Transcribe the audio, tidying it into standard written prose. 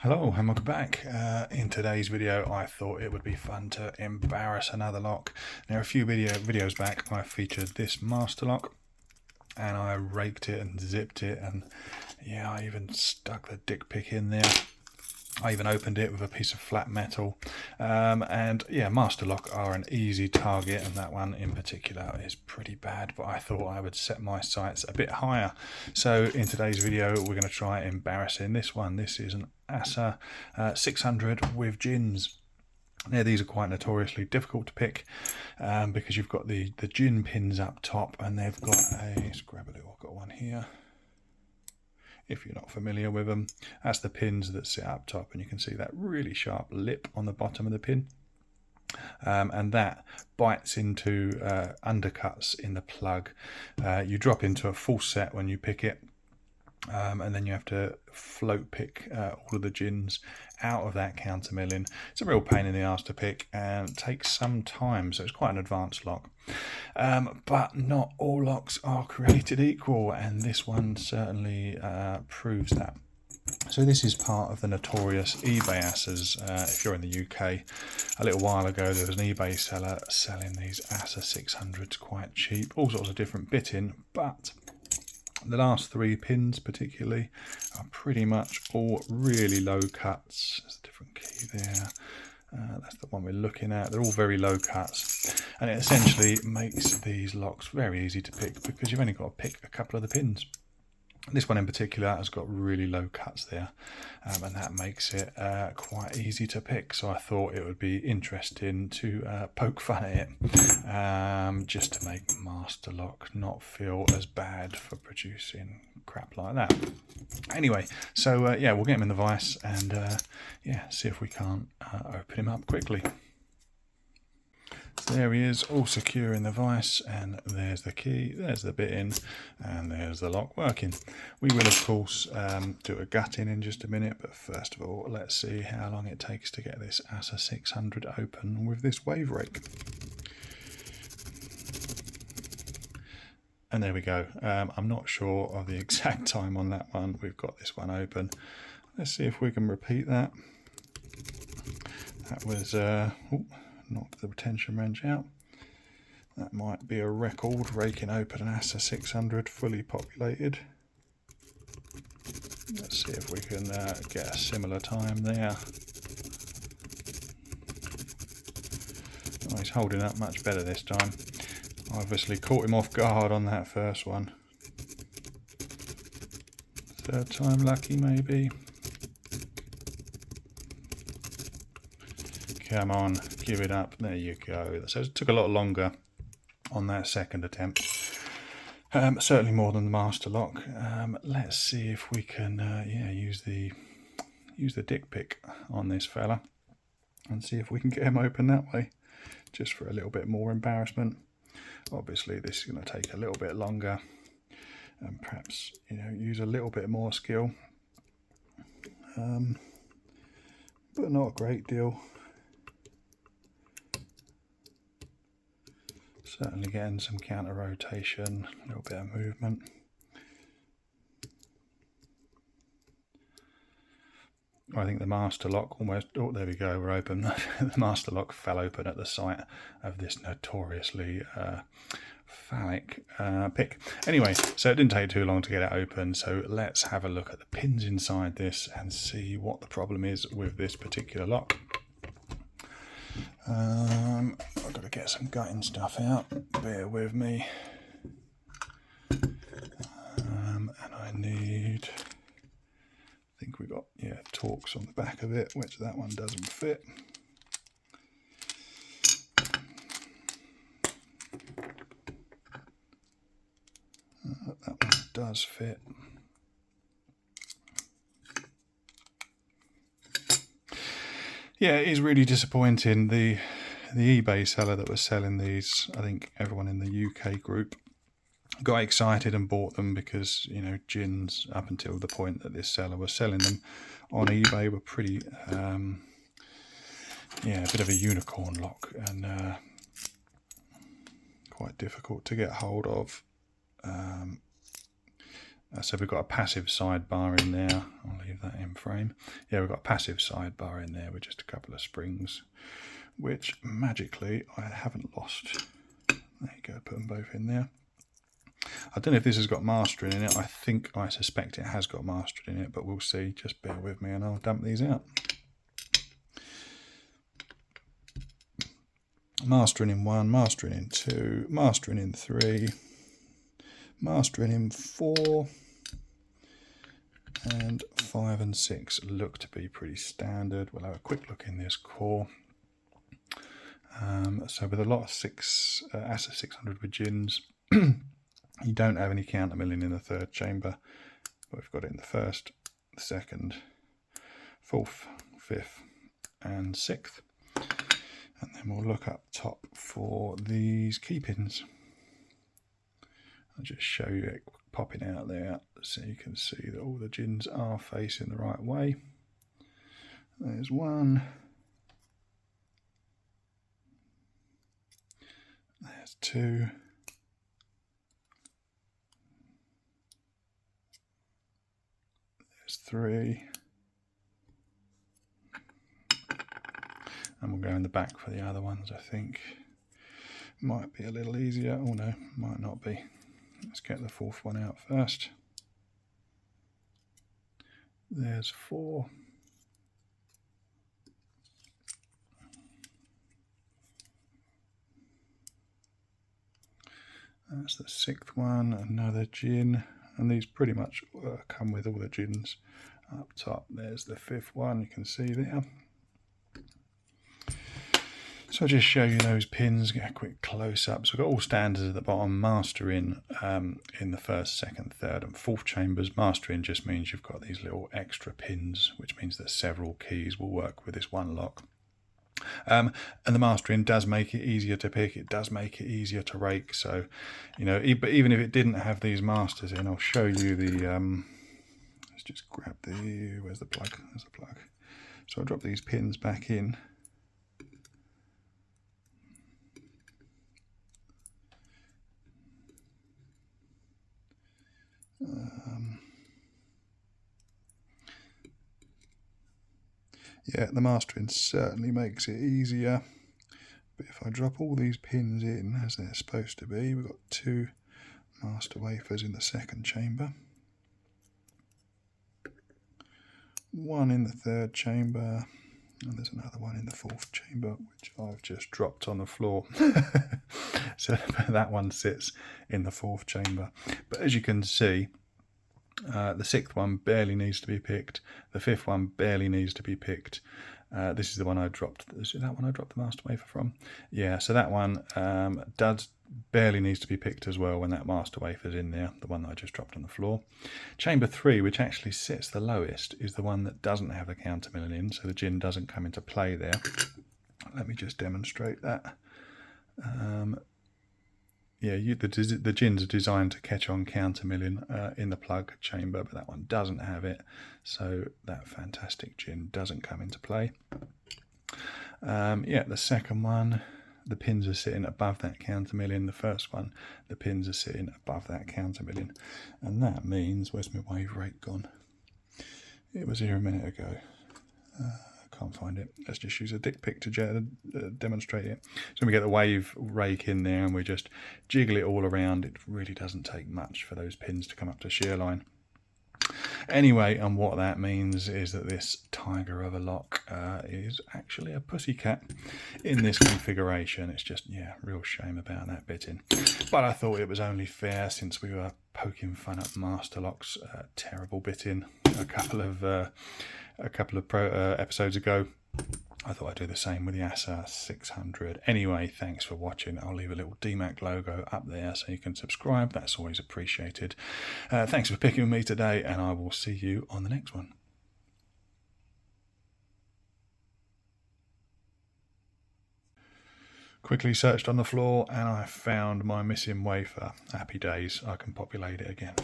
Hello and welcome back. In today's video I thought it would be fun to embarrass another lock. Now a few videos back I featured this Masterlock and I raked it and zipped it, and yeah, I even stuck the d1ck in there. I even opened it with a piece of flat metal, and yeah, Masterlock are an easy target, and that one in particular is pretty bad, but I thought I would set my sights a bit higher. So in today's video we're going to try embarrassing this one. This is an Assa 600 with gins. Now these are quite notoriously difficult to pick because you've got the gin pins up top, and they've got a, let's grab a little, I've got one here. If you're not familiar with them, that's the pins that sit up top, and you can see that really sharp lip on the bottom of the pin, and that bites into undercuts in the plug. You drop into a full set when you pick it, and then you have to float pick all of the gins out of that counter milling. It's a real pain in the arse to pick and takes some time, so it's quite an advanced lock. But not all locks are created equal, and this one certainly proves that. So this is part of the notorious eBay Assas. If you're in the UK, a little while ago there was an eBay seller selling these Assa 600s quite cheap, all sorts of different bitting, but the last three pins particularly are pretty much all really low cuts. There's a different key there. That's the one we're looking at. They're all very low cuts, and it essentially makes these locks very easy to pick because you've only got to pick a couple of the pins. This one in particular has got really low cuts there, and that makes it quite easy to pick. So I thought it would be interesting to poke fun at it, just to make Masterlock not feel as bad for producing crap like that. Anyway, so yeah, we'll get him in the vise and yeah, see if we can't open him up quickly. So there he is, all secure in the vise, and there's the key, there's the bit in, and there's the lock working. We will of course do a gutting in just a minute, but first of all let's see how long it takes to get this Assa 600 open with this wave rake. And there we go. I'm not sure of the exact time on that one. We've got this one open. Let's see if we can repeat that. That was knocked the retention wrench out. That might be a record, raking open an Assa 600 fully populated. Let's see if we can get a similar time there. Oh, he's holding up much better this time. I obviously caught him off guard on that first one. Third time lucky maybe. Come on, give it up. There you go. So it took a lot longer on that second attempt. Certainly more than the Masterlock. Let's see if we can yeah, use the d1ck on this fella and see if we can get him open that way, just for a little bit more embarrassment. Obviously this is going to take a little bit longer, and perhaps, you know, use a little bit more skill, but not a great deal. Certainly getting some counter rotation, a little bit of movement. I think the Masterlock almost, oh there we go, we're open. The Masterlock fell open at the sight of this notoriously phallic pick. Anyway, so it didn't take too long to get it open, so let's have a look at the pins inside this and see what the problem is with this particular lock. I've got to get some gutting stuff out, bear with me. And I need, I think we got, yeah, Torx on the back of it, which that one doesn't fit. That one does fit. Yeah, it is really disappointing. The eBay seller that was selling these, I think everyone in the UK group got excited and bought them because, you know, gins up until the point that this seller was selling them on eBay were pretty, yeah, a bit of a unicorn lock, and quite difficult to get hold of. So we've got a passive sidebar in there. I'll leave in frame. Yeah, we've got a passive sidebar in there with just a couple of springs, which magically I haven't lost. There you go, put them both in there. I don't know if this has got mastering in it. I suspect it has got mastering in it, but we'll see. Just bear with me and I'll dump these out. Mastering in 1, mastering in 2, mastering in 3, mastering in 4, and 5 and 6 look to be pretty standard. We'll have a quick look in this core. So with a lot of Assa 600 with gins, you don't have any countermilling in the third chamber, but we've got it in the first, the second, fourth, fifth, and sixth. And then we'll look up top for these key pins. I'll just show you it popping out there so you can see that all the gins are facing the right way. There's one. There's 2. There's 3. And we'll go in the back for the other ones, I think. Might be a little easier. Oh no, might not be. Let's get the fourth one out first. There's 4. That's the 6th one, another gin. And these pretty much come with all the gins. Up top, there's the 5th one, you can see there. So I'll just show you those pins, get a quick close-up. So we've got all standards at the bottom, mastering in the first, second, third and fourth chambers. Mastering just means you've got these little extra pins, which means that several keys will work with this one lock. And the mastering does make it easier to pick, it does make it easier to rake. So, you know, but even if it didn't have these masters in, I'll show you the, let's just grab the, where's the plug? There's the plug. So I'll drop these pins back in. Yeah, the mastering certainly makes it easier, but if I drop all these pins in as they're supposed to be, we've got 2 master wafers in the second chamber, 1 in the third chamber, and there's another one in the fourth chamber, which I've just dropped on the floor. So that one sits in the fourth chamber. But as you can see, the 6th one barely needs to be picked. The 5th one barely needs to be picked. This is the one I dropped. Is that one I dropped the master wafer from? Yeah, so that one barely needs to be picked as well when that master wafer's in there, the one that I just dropped on the floor. Chamber 3, which actually sits the lowest, is the one that doesn't have the countermilling in, so the gin doesn't come into play there. Let me just demonstrate that. Yeah, the gins are designed to catch on countermilling in the plug chamber, but that one doesn't have it, so that fantastic gin doesn't come into play. Yeah, the second one, the pins are sitting above that countermilling. The first one, the pins are sitting above that countermilling, and that means, where's my wave rake gone? It was here a minute ago. Can't find it. Let's just use a d1ck to demonstrate it. So we get the wave rake in there and we just jiggle it all around. It really doesn't take much for those pins to come up to shear line. Anyway, and what that means is that this tiger of a lock is actually a pussycat in this configuration. It's just, yeah, real shame about that bitting. But I thought it was only fair, since we were poking fun at Masterlock's terrible bitting a couple of episodes ago. I thought I'd do the same with the Assa 600. Anyway, thanks for watching. I'll leave a little d1ck logo up there so you can subscribe. That's always appreciated. Thanks for picking with me today, and I will see you on the next one. Quickly searched on the floor and I found my missing wafer. Happy days, I can populate it again.